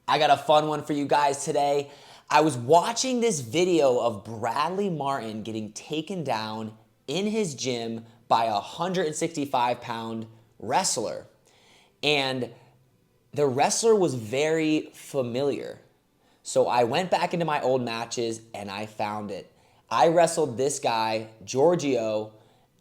I got a fun one for you guys today. I was watching this video of Bradley Martyn getting taken down in his gym by a 165-pound wrestler. And the wrestler was very familiar. So I went back into my old matches and I found it. I wrestled this guy, Giorgio,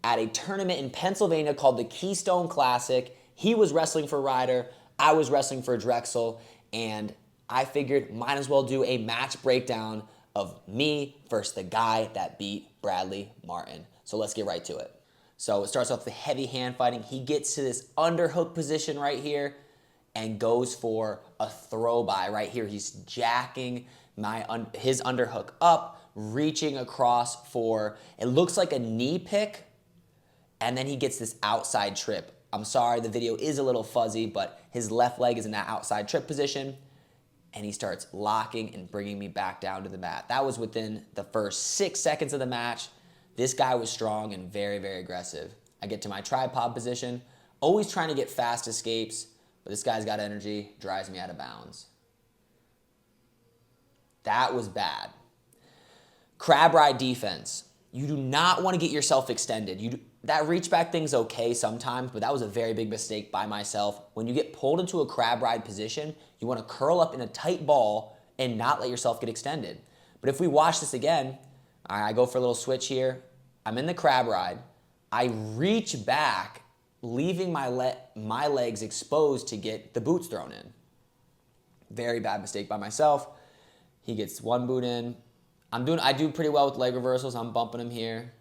at a tournament in Pennsylvania called the Keystone Classic. He was wrestling for Ryder, I was wrestling for Drexel, and I figured might as well do a match breakdown of me versus the guy that beat Bradley Martyn. So let's get right to it. So it starts off with heavy hand fighting. He gets to this underhook position right here and goes for a throw by right here. He's jacking his underhook up, reaching across for, it looks like a knee pick, and then he gets this outside trip. I'm sorry, the video is a little fuzzy, but his left leg is in that outside trip position, and he starts locking and bringing me back down to the mat. That was within the first 6 seconds of the match. This guy was strong and very, very aggressive. I get to my tripod position, always trying to get fast escapes, but this guy's got energy, drives me out of bounds. That was bad. Crab ride defense. You do not want to get yourself extended. That reach back thing's okay sometimes, but that was a very big mistake by myself. When you get pulled into a crab ride position, you want to curl up in a tight ball and not let yourself get extended. But if we watch this again, I go for a little switch here. I'm in the crab ride. I reach back, leaving my legs exposed to get the boots thrown in. Very bad mistake by myself. He gets one boot in. I do pretty well with leg reversals. I'm bumping him here.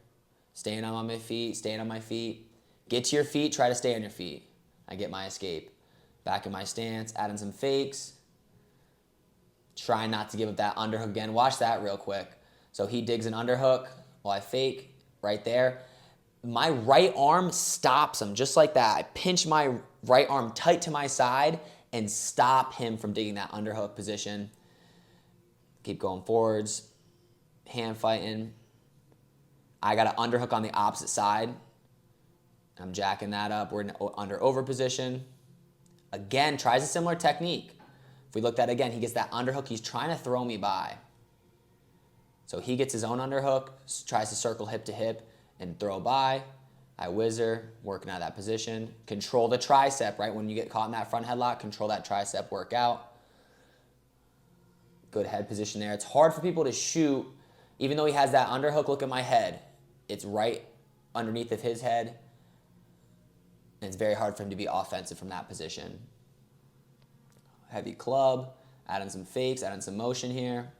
Staying on my feet, staying on my feet. Get to your feet, try to stay on your feet. I get my escape. Back in my stance, adding some fakes. Trying not to give up that underhook again. Watch that real quick. So he digs an underhook while I fake right there. My right arm stops him just like that. I pinch my right arm tight to my side and stop him from digging that underhook position. Keep going forwards. Hand fighting. I got an underhook on the opposite side. I'm jacking that up. We're in under over position. Again, tries a similar technique. If we look at it again, he gets that underhook. He's trying to throw me by. So he gets his own underhook, tries to circle hip to hip and throw by. I whizzer, working out of that position. Control the tricep, right? When you get caught in that front headlock, control that tricep, work out. Good head position there. It's hard for people to shoot. Even though he has that underhook, look at my head. It's right underneath of his head. And it's very hard for him to be offensive from that position. Heavy club, adding some fakes, adding some motion here.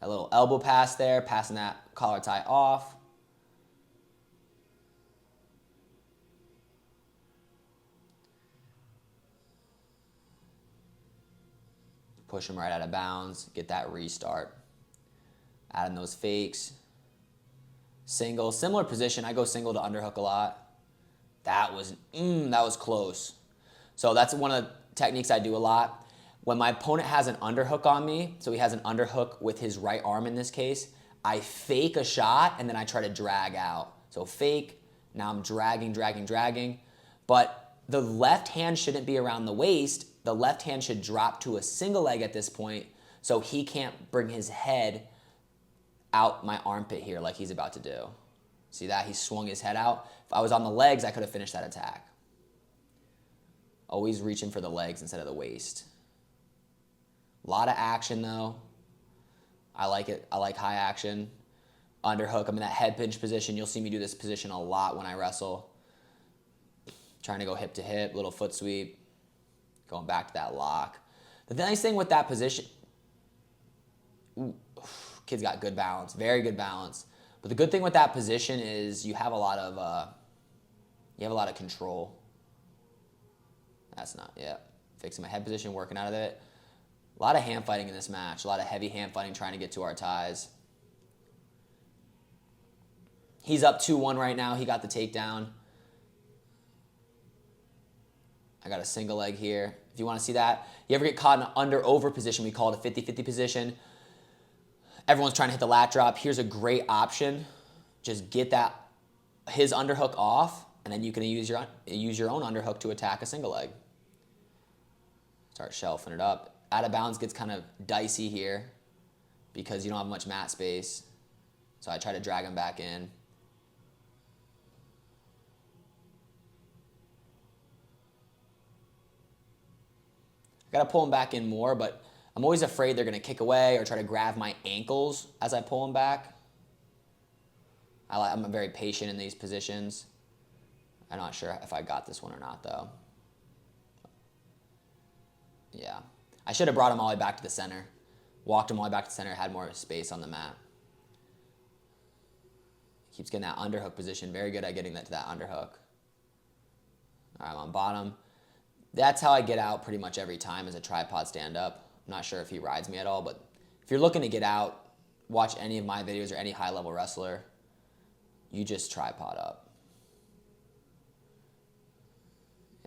A little elbow pass there, passing that collar tie off. Push him right out of bounds, get that restart. Adding those fakes. Single, similar position. I go single to underhook a lot. That was close. So that's one of the techniques I do a lot. When my opponent has an underhook on me, so he has an underhook with his right arm in this case, I fake a shot and then I try to drag out. So fake, now I'm dragging. But the left hand shouldn't be around the waist. The left hand should drop to a single leg at this point so he can't bring his head out my armpit here like he's about to do. See that? He swung his head out. If I was on the legs, I could have finished that attack. Always reaching for the legs instead of the waist. A lot of action though. I like it. I like high action. Underhook. I'm in that head pinch position. You'll see me do this position a lot when I wrestle. Trying to go hip to hip, little foot sweep. Going back to that lock. The nice thing with that position, kid's got good balance, very good balance. But the good thing with that position is you have a lot of control. That's not, yeah. Fixing my head position, working out of it. A lot of hand fighting in this match. A lot of heavy hand fighting trying to get to our ties. He's up 2-1 right now. He got the takedown. I got a single leg here. If you want to see that. You ever get caught in an under-over position, we call it a 50-50 position. Everyone's trying to hit the lat drop. Here's a great option. Just get his underhook off, and then you can use your own underhook to attack a single leg. Start shelving it up. Out of bounds gets kind of dicey here because you don't have much mat space. So I try to drag him back in. I gotta pull him back in more, but I'm always afraid they're gonna kick away or try to grab my ankles as I pull him back. I'm very patient in these positions. I'm not sure if I got this one or not though. Yeah. I should have brought him all the way back to the center. Walked him all the way back to the center, had more space on the mat. Keeps getting that underhook position. Very good at getting that to that underhook. All right, I'm on bottom. That's how I get out pretty much every time as a tripod stand-up. I'm not sure if he rides me at all, but if you're looking to get out, watch any of my videos or any high-level wrestler, you just tripod up.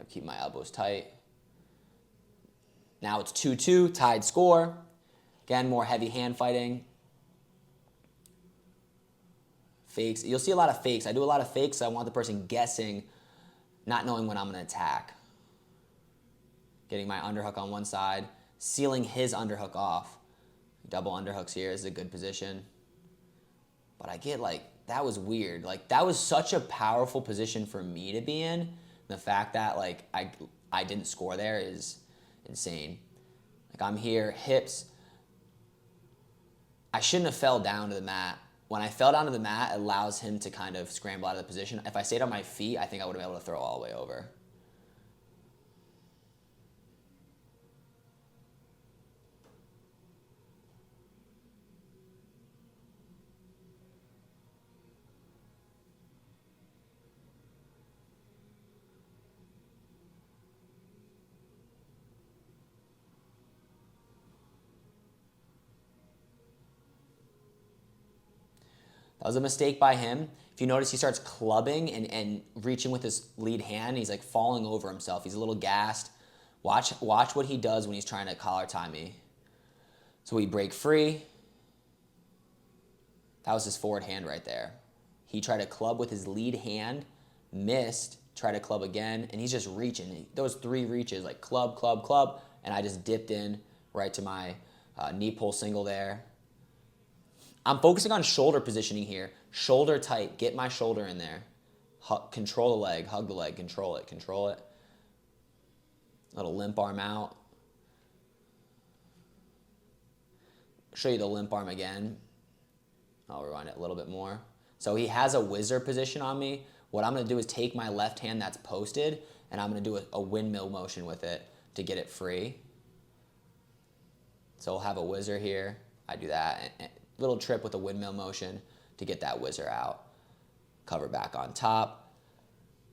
Keep my elbows tight. Now it's 2-2, tied score. Again, more heavy hand fighting. Fakes. You'll see a lot of fakes. I do a lot of fakes, so I want the person guessing, not knowing when I'm going to attack. Getting my underhook on one side, sealing his underhook off. Double underhooks here is a good position. But I get like, that was weird. Like, that was such a powerful position for me to be in. The fact that like I didn't score there is insane. Like, I'm here, hips. I shouldn't have fell down to the mat. When I fell down to the mat, it allows him to kind of scramble out of the position. If I stayed on my feet, I think I would have been able to throw all the way over. That was a mistake by him. If you notice, he starts clubbing and reaching with his lead hand. He's like falling over himself. He's a little gassed. Watch what he does when he's trying to collar tie me. So we break free. That was his forward hand right there. He tried to club with his lead hand, missed, tried to club again, and he's just reaching. Those 3 reaches, like club, club, club, and I just dipped in right to my knee pull single there. I'm focusing on shoulder positioning here. Shoulder tight. Get my shoulder in there. Control the leg. Hug the leg. Control it. Control it. Little limp arm out. Show you the limp arm again. I'll rewind it a little bit more. So he has a whizzer position on me. What I'm going to do is take my left hand that's posted, and I'm going to do a windmill motion with it to get it free. So we'll have a whizzer here. I do that. Little trip with a windmill motion to get that whizzer out. Cover back on top.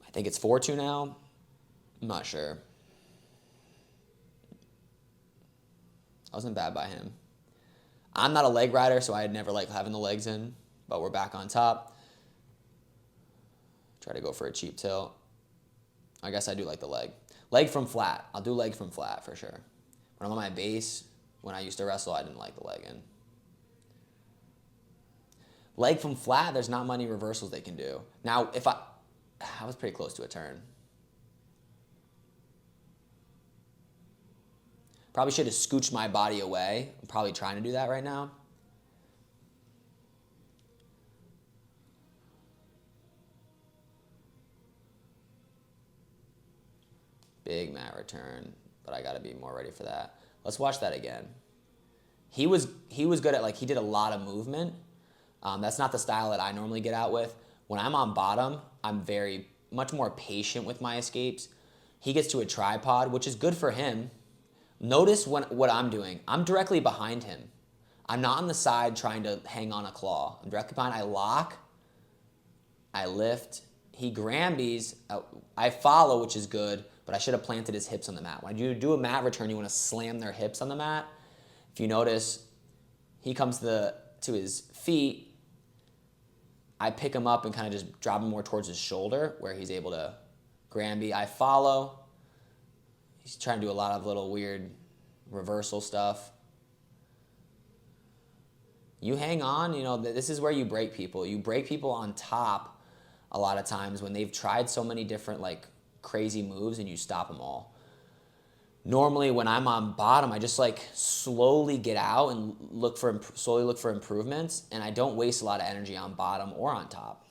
I think it's 4-2 now. I'm not sure. Wasn't bad by him. I'm not a leg rider, so I never like having the legs in, but we're back on top. Try to go for a cheap tilt. I guess I do like the leg. Leg from flat. I'll do leg from flat for sure. When I'm on my base, when I used to wrestle, I didn't like the leg in. Leg from flat, there's not many reversals they can do. Now, if I was pretty close to a turn. Probably should have scooched my body away. I'm probably trying to do that right now. Big mat return, but I got to be more ready for that. Let's watch that again. He was good at, like, he did a lot of movement. That's not the style that I normally get out with. When I'm on bottom, I'm very much more patient with my escapes. He gets to a tripod, which is good for him. Notice what I'm doing. I'm directly behind him. I'm not on the side trying to hang on a claw. I'm directly behind. I lock. I lift. He Grambies. I follow, which is good, but I should have planted his hips on the mat. When you do a mat return, you want to slam their hips on the mat. If you notice, he comes to his feet. I pick him up and kind of just drop him more towards his shoulder where he's able to Granby. I follow. He's trying to do a lot of little weird reversal stuff. You hang on, you know, this is where you break people. You break people on top a lot of times when they've tried so many different like crazy moves and you stop them all. Normally when I'm on bottom, I just like slowly get out and slowly look for improvements, and I don't waste a lot of energy on bottom or on top.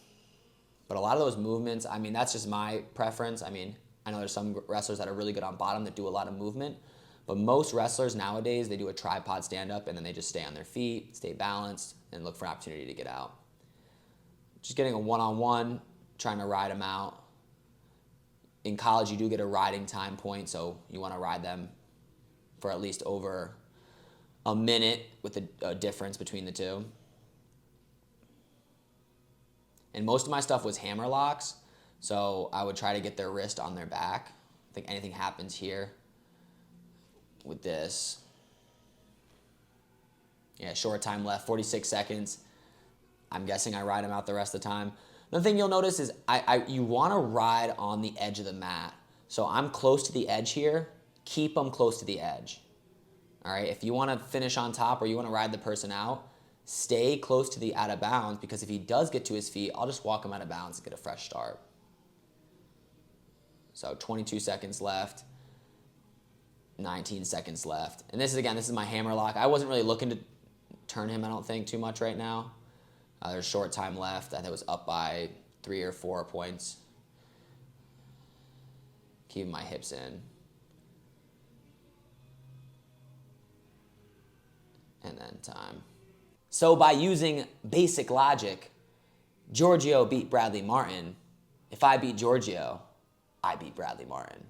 But a lot of those movements, I mean, that's just my preference. I mean, I know there's some wrestlers that are really good on bottom that do a lot of movement, but most wrestlers nowadays, they do a tripod stand-up and then they just stay on their feet, stay balanced, and look for an opportunity to get out. Just getting a one-on-one, trying to ride them out. In college, you do get a riding time point, so you want to ride them for at least over a minute with a difference between the two. And most of my stuff was hammer locks, so I would try to get their wrist on their back. I think anything happens here with this. Yeah, short time left, 46 seconds. I'm guessing I ride them out the rest of the time. Another thing you'll notice is you want to ride on the edge of the mat. So I'm close to the edge here. Keep them close to the edge. All right, if you want to finish on top or you want to ride the person out, stay close to the out of bounds, because if he does get to his feet, I'll just walk him out of bounds and get a fresh start. So 22 seconds left, 19 seconds left. And this is my hammer lock. I wasn't really looking to turn him, I don't think, too much right now. There's short time left. I think it was up by 3 or 4 points. Keeping my hips in. And then time. So by using basic logic, Giorgio beat Bradley Martyn. If I beat Giorgio, I beat Bradley Martyn.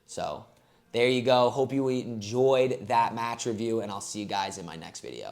So there you go. Hope you enjoyed that match review, and I'll see you guys in my next video.